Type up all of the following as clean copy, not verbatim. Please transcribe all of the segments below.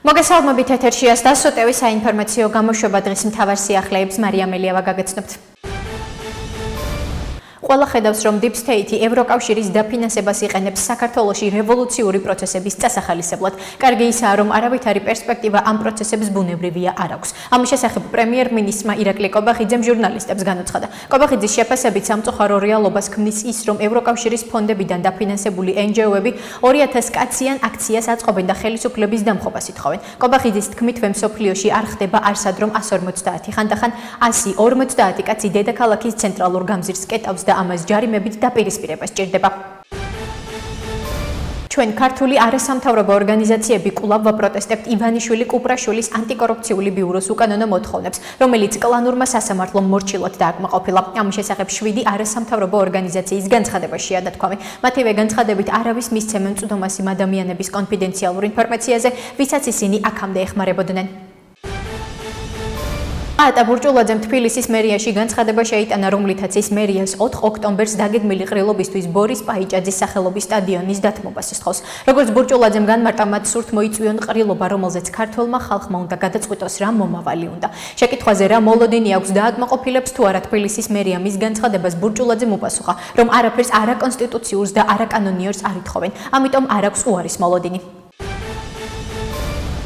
მოგესალმებით ეთერშია დასოტევი საინფორმაციო გამოშვება დღის მთავარ სიახლეებს მარიამ ელიავა გაგეცნობთ. ყველა ხედავს, რომ Deep State ევროკავშირის დაფინანსებას იყენებს საქართველოში რევოლუციური პროცესების წასახალისებლად. კარგი ისაა, რომ არავითარი პერსპექტივა ამ პროცესებს ბუნებრივია არ აქვს. ამის შესახებ პრემიერ-მინისტრმა ირაკლი კობახიძემ ჟურნალისტებს განუცხადა. კობახიძის შეფასებით სამწუხარო რეალობას ქმნის ის, რომ ევროკავშირის ფონდებიდან დაფინანსებული NGO-ები 2000 კაციან აქციას აწყობენ და ხელისუფლების დამხობას ითხოვენ. კობახიძის თქმით, მსოფლიოში არ ხდება არსად, რომ 150 ხანდახან 150 კაცი დედაქალაქის ცენტრალურ გამზირს კეტავს და ამას ჯარიმებით დაპირისპირება სჭირდება. ჩვენ ქართული არასამთავრობო ორგანიზაციები კვლავ ვაპროტესტებთ ივანიშვილი კუპრაშვილის ანტიკორუფციული ბიუროს უკანონო მოთხოვნებს, რომელიც კლანურმა სასამართლომ მორჩილად დააკმაყოფილა. ამის შესახებ 7 არასამთავრობო ორგანიზაციის განცხადებაშია დათქვამი. მათივე განცხადებით არავის მისცე მემწვდომას იმ ადამიანების კონფიდენციალურ ინფორმაციაზე, ვისაც ისინი აქამდე ეხმარებოდნენ. ატა ბურჭულაძემ თბილისის მერიაში განცხადება შეიტანა, რომლითაც ის მერიას 4 ოქტომბერს დაგეგმილი ყრილობისთვის ბორის პაიჭაძის სახელობის სტადიონის დათმობას სთხოვს. როგორც ბურჭულაძემ განმარტა, მათ სურთ მოიწვიონ ყრილობა, რომელზეც ქართველმა ხალხმა უნდა გადაწყვიტოს რა მომავალი უნდა. შეკითხვაზე რა მოლოდინი აქვს დააკმაყოფილებს თუ არა თბილისის მერია მის განცხადებას ბურჭულაძემ უპასუხა, რომ არაფერს არაკონსტიტუციურს და არაკანონიერს არ ითხოვენ, ამიტომ არ აქვს უარის მოლოდინი.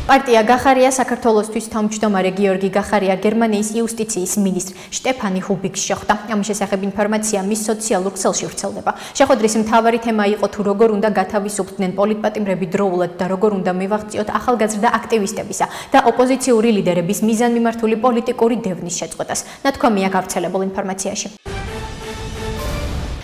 პარტია გახარია საქართველოსთვის თავმჯდომარე გიორგი გახარია გერმანიის იუსტიციის მინისტრ შტეფანი ჰუბიგს შეხვდა. ამის შესახებ ინფორმაცია მის სოციალურ ქსელში ვრცელდება. შეხვედრის მთავარი თემა იყო თუ როგორ უნდა გათავისუფლდნენ პოლიტპატიმრები დროულად და როგორ უნდა მივაღწიოთ ახალგაზრდა აქტივისტებისა და ოპოზიციური ლიდერების მიზანმიმართული პოლიტიკური დევნის შეწყვეტას. ნათქვამია გავრცელებულ ინფორმაციაში.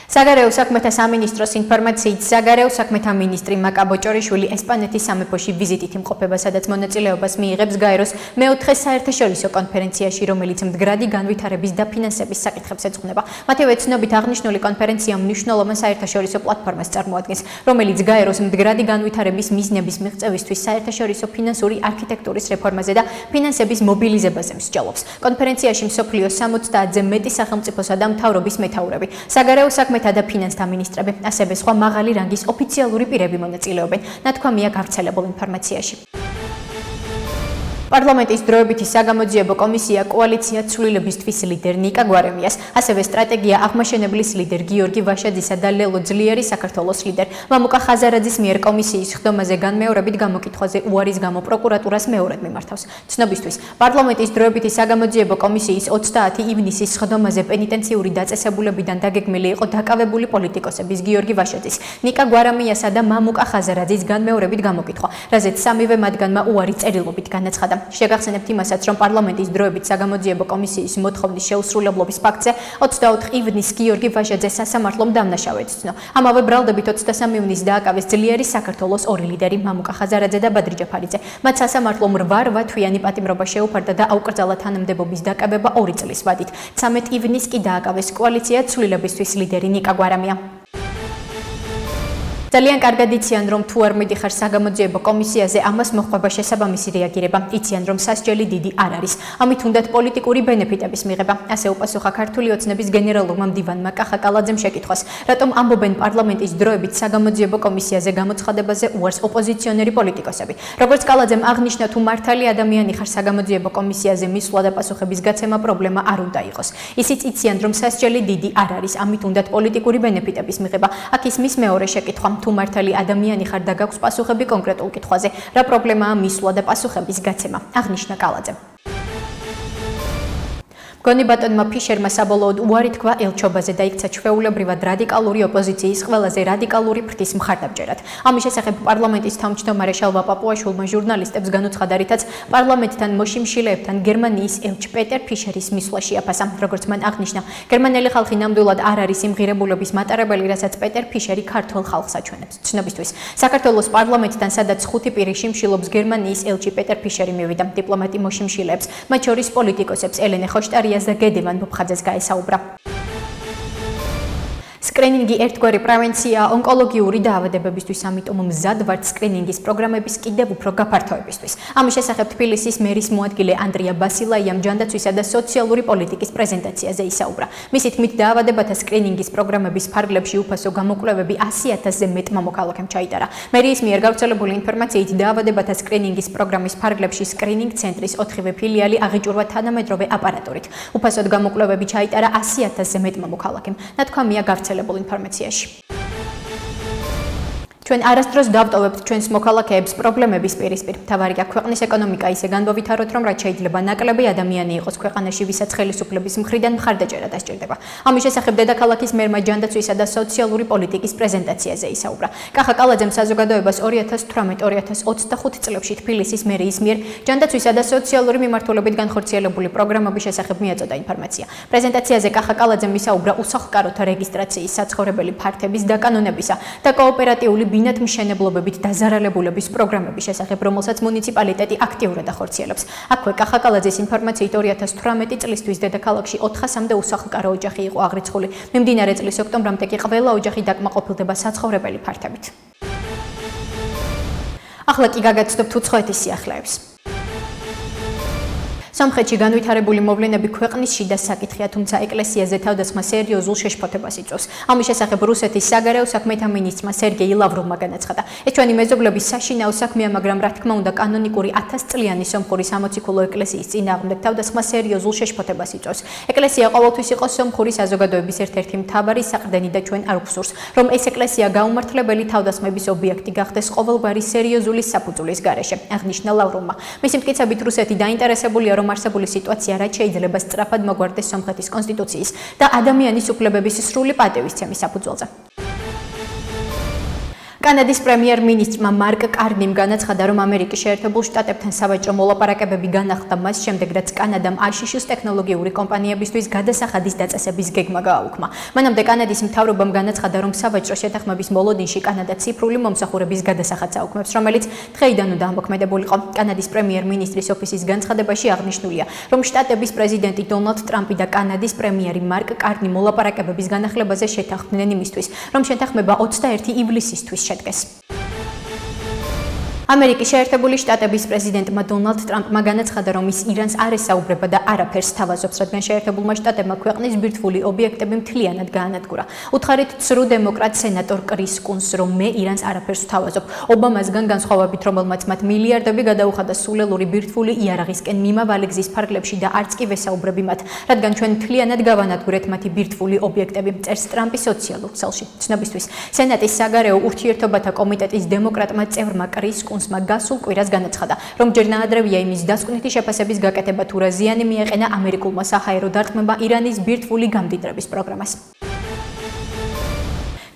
საგარეო საქმეთა სამინისტროს ინფორმაციით, საგარეო საქმეთა მინისტრი მაკა ბოჭორიშვილი ესპანეთის სამეფოში ვიზიტით იმყოფება, სადაც მონაწილეობას მიიღებს გაეროს მეოთხე საერთაშორისო კონფერენციაში, რომელიც მდგრადი განვითარების დაფინანსების საკითხებს ეძღვნება. მათივე ცნობით აღნიშნული კონფერენცია მნიშვნელოვან საერთაშორისო პლატფორმას წარმოადგენს, რომელიც გაეროს მდგრადი განვითარების მიზნების მიღწევისთვის საერთაშორისო ფინანსური არქიტექტურის რეფორმაზე და ფინანსების მობილიზებაზე მსჯელობს. კონფერენციაში მსოფლიოს 70-ზე მეტი სახელმწიფოსა და მთავრობის მეთაურები, საგარეო საქმეთა და ფინანსთა მინისტრები, ასევე სხვა მაღალი რანგის ოფიციალური პირები მონაწილეობენ. ნათქვამია გავრცელებულ ინფორმაციაში. პარლამენტის დროებითი საგამოძიებო კომისია კოალიცია ცვლილებისთვის ლიდერ ნიკა გვარემიას, ასევე სტრატეგია აღმაშენებლის ლიდერ გიორგი ვაშაძისა და ლელო ძლიერი საქართველოს ლიდერ მამუკა ხაზარაძის მიერ კომისიის ხდომაზე განმეორებით გამოკითხვაზე უარის გამო პროკურატურას მეორედ მიმართავს. ცნობისთვის, პარლამენტის დროებითი საგამოძიებო კომისიის 30 ივნისის ხდომაზე პენიტენციური დაწესებულებიდან დაგეგმილი იყო დაკავებული პოლიტიკოსების გიორგი ვაშაძის, ნიკა გვარემიასა და მამუკა ხაზარაძის განმეორებით გამოკითხვა, რაზეც სამივე მათგანმა უარი წერილობით განაცხადა. შეგახსენებთ იმასაც, რომ პარლამენტის დროებით საგამოძიებო კომისიის მოთხოვნის შეუსრულებლობის ფაქტზე 24 ივნისს გიორგი ვაშაძე სასამართლომ დამნაშავედ ცნო. ამავე ბრალდებით 23 ივნისს დააკავეს ძლიერი საქართველოს ორი ლიდერი მამუკა ხაზარაძე და ბადრი ჯაფარიძე. მათ სასამართლომ 8 თვიანი პატიმრობა შეუფარდა და აუკრძალა თანამდებობის დაკავება 2 წლის ვადით. 13 ივნისს კი დააკავეს კოალიცია ცვლილებისთვის ლიდერი ნიკა გვარამია. ძალიან კარგად იციან, რომ თუ არ მიდიხარ საგამოძიებო კომისიაზე, ამას მოჰყვება შესაბამისი რეაგირება. იციან, რომ სასჯელი დიდი არ არის. ამით უნდათ პოლიტიკური ბენეფიტების მიღება. ასე უპასუხა ქართული ოცნების გენერალურმა მდივანმა კახა კალაძემ შეკითხვას, რატომ ამბობენ პარლამენტის დროებით საგამოძიებო კომისიაზე გამოცხადებაზე უარს ოპოზიციონერი პოლიტიკოსები. როგორც კალაძემ აღნიშნა, თუ მართალი ადამიანი ხარ საგამოძიებო კომისიაზე მისვლა და პასუხების გაცემა პრობლემა არ უნდა იყოს. ისიც იციან, რომ სასჯელი დიდი არ არის. ამით უნდათ პოლიტიკური ბენეფიტების მიღება. აქ ისმის მეორე შეკითხვა. თუ მართალი ადამიანი ხარ და გაქვს პასუხები კონკრეტულ კითხვაზე, რა პრობლემაა მისვლა და პასუხების გაცემა, აღნიშნა კალაძემ. გონი ბატონმა ფიშერმა საბოლოოდ უარი თქვა ელჩობაზე და იქცა ჩვეულებრივად რადიკალური ოპოზიციის ყველაზე რადიკალური ფრთის მხარდამჭერად. ამის შესახებ პარლამენტის თავმჯდომარე შალვა პაპუაშვილმა ჟურნალისტებს განუცხადა, რითაც პარლამენტთან მოშიმშილეებთან გერმანიის ელჩ პეტერ ფიშერის მისვლა შეაფასა. როგორც მან აღნიშნა, გერმანელი ხალხი ნამდვილად არ არის იმ ღირებულების მატარებელი, რასაც პეტერ ფიშერი ქართველ ხალხს აჩვენებს. ცნობისთვის, საქართველოს პარლამენტთან, სადაც 5 პირი შიმშილობს, გერმანიის ელჩი პეტერ ფიშერი მივიდა. დიპლომატი მოშიმშილეებს, მათ შორის პოლიტიკოსებს ელენე ხოშტარიას და გედევან ბობხაძეს გაესაუბრა. სკრინინგი ერთგვარი პრევენციაა ონკოლოგიური დაავადებებისთვის, ამიტომ მზად ვართ სკრინინგის პროგრამების კიდევ უფრო გაფართოებისთვის. ამის შესახებ თბილისის მერის მოადგილე ანდრია ბასილაიამ ჯანდაცვისა და სოციალური პოლიტიკის პრეზენტაციაზე ისაუბრა. მისი თქმით, დაავადებათა სკრინინგის პროგრამების ფარგლებში უფასო გამოკვლევები 100,000-ზე მეტმა მოქალაქემ ჩაიტარა. მერიის მიერ გავრცელებული ინფორმაციით, დაავადებათა სკრინინგის პროგრამის ფარგლებში სკრინინგ ცენტრის 4-ვე ფილიალი აღიჭურვა თანამედროვე აპარატურით. უფასოდ გამოკვლევები ჩაიტარა 100,000-ზე მეტმა მოქალაქემ. ნათქვამია გავრცელებულ ინფორმაციაში. ჩვენ არასდროს დავტოვებთ ჩვენს მოქალაქეებს პრობლემების პირისპირ. მთავარია ქვეყნის ეკონომიკა ისე განვავითაროთ, რომ რაც შეიძლება ნაკლები ადამიანი იყოს ქვეყანაში, ვისაც ხელისუფლების მხრიდან მხარდაჭერა დასჭირდება. ამის შესახებ დედაქალაქის მერმა ჯანდაცვისა და სოციალური პოლიტიკის პრეზენტაციაზე ისაუბრა. კახა კალაძემ საზოგადოებას 2018-2025 წლებში თბილისის მერიის მიერ ჯანდაცვისა და სოციალური მიმართულებით განხორციელებული პროგრამების შესახებ მიაწოდა ინფორმაცია. პრეზენტაციაზე კახა კალაძემ ისაუბრა უსახლკაროთა რეგისტრაციის, საცხოვრებელი ფართების დაკანონებისა და კოოპერატიული ბინათმშენებლობებით დაზარალებულების პროგრამების შესახებ, რომელსაც მუნიციპალიტეტი აქტიურად ახორციელებს. აქვე კახა კალაძის ინფორმაციით 2018 წლისთვის დედაქალაქში 400-მდე უსახლკარო ოჯახი იყო აღრიცხული. მიმდინარე წლის ოქტომბრამდე კი ყველა ოჯახი დაკმაყოფილდება საცხოვრებელი ფართებით. ახლა კი გაგაცნობთ უცხოეთის სიახლეებს. სომხეთში განვითარებული მოვლენები ქვეყნის შიდა საკითხია, თუმცა ეკლესიაზე თავდასხმა სერიოზულ შეშფოთებას იწვევს. ამის შესახებ რუსეთის საგარეო საქმეთა მინისტრმა სერგეი ლავროვმა განაცხადა. ეს ჩვენი მეზობლების საშინაო საქმეა, მაგრამ რა თქმა უნდა კანონიკური 1000 წლიანი სომხური სამოციქულო ეკლესიის წინააღმდეგ თავდასხმა სერიოზულ შეშფოთებას იწვევს. ეკლესია ყოველთვის იყო სომხური საზოგადოების ერთ-ერთი მთავარი საყრდენი და ჩვენ არ გვსურს, რომ ეს ეკლესია გაუმართლებელი თავდასხმების ობიექტი გახდეს ყოველგვარი სერიოზული საფუძვლის გარეშე, აღნიშნა ლავროვმა. მისი მტკიცებით რუსეთი დაინტერესებულია, რომ არსებული სიტუაცია რაც შეიძლება სწრაფად მოგვარდეს სომხეთის კონსტიტუციის და ადამიანის უფლებების სრული პატივისცემის საფუძველზე. კანადის პრემიერ-მინისტრმა მარკ კარნიმ განაცხადა, რომ ამერიკის შეერთებულ შტატებთან სავაჭრო მოლაპარაკებები განახლდა მას შემდეგ, რაც კანადამ ASUS ტექნოლოგიური კომპანიებისთვის გადასახადის დაწესების გეგმა გააუქმა. მანამდე კანადის მთავრობამ განაცხადა, რომ სავაჭრო შეთანხმების მოლოდინში კანადა ციფრული მომსახურების გადასახადს აუქმებს, რომელიც დღეიდან უნდა ამოქმედებულიყო. კანადის პრემიერ-მინისტრის ოფისის განცხადებაში აღნიშნულია, რომ შტატების პრეზიდენტი დონალდ ტრამპი და კანადის პრემიერი მარკ კარნი მოლაპარაკებების განახლებაზე შეთანხმდნენ იმისთვის, რომ შეთანხმება 21 ივლისისთვის შედგეს. ამერიკის შეერთებული შტატების პრეზიდენტმა დონალდ ტრამპმა განაცხადა, რომ ის ირანს არ ესაუბრება და არაფერს თავაზობს, რადგან შეერთებულმა შტატებმა ქვეყნის ბირთვული ობიექტები მთლიანად გაანადგურა. უთხარით ცრუ დემოკრატ სენატორ კრის კუნს, რომ მე ირანს არაფერს ვთავაზობ. ობამასგან განსხვავებით, რომელმაც მათ მილიარდები გადაუხადა სულელური ბირთვული იარაღისკენ მიმავალი გზის ფარგლებში და არც კი ვესაუბრები მათ, რადგან ჩვენ მთლიანად გავანადგურეთ მათი ბირთვული ობიექტები, წერს ტრამპი სოციალურ ქსელში. ცნობისთვის, სენატის საგარეო ურთიერთობათა კომიტეტის დემოკრატმა წევრმა კრის კუნსმა გასულ კვირას განაცხადა, რომ ჯერ ნაადრევია იმის დასკვნითი შეფასების გაკეთება, თუ რა ზიანი მიეყენა ამერიკულმა საჰაერო დარტყმებმა ირანის ბირთვული გამდიდრების პროგრამას.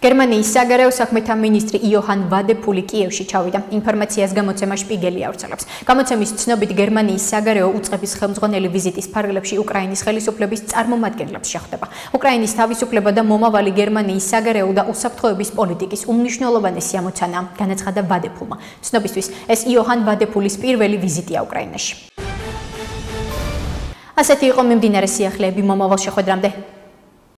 გერმანიის საგარეო საქმეთა მინისტრი იოჰან ვადეფული კიევში ჩავიდა. ინფორმაციას გამოცემა შპიგელი ავრცელებს. გამოცემის ცნობით, გერმანიის საგარეო უწყების ხელმძღვანელი ვიზიტის ფარგლებში უკრაინის ხელისუფლების წარმომადგენლებს შეხვდება. უკრაინის თავისუფლება და მომავალი გერმანიის საგარეო და უსაფრთხოების პოლიტიკის უმნიშვნელოვანესი ამოცანაა, განაცხადა ვადეფულმა. ცნობისთვის, ეს იოჰან ვადეფულის პირველი ვიზიტია უკრაინაში. ასეთი იყო მიმდინარე სიახლეები მომავალ შეხვედრამდე.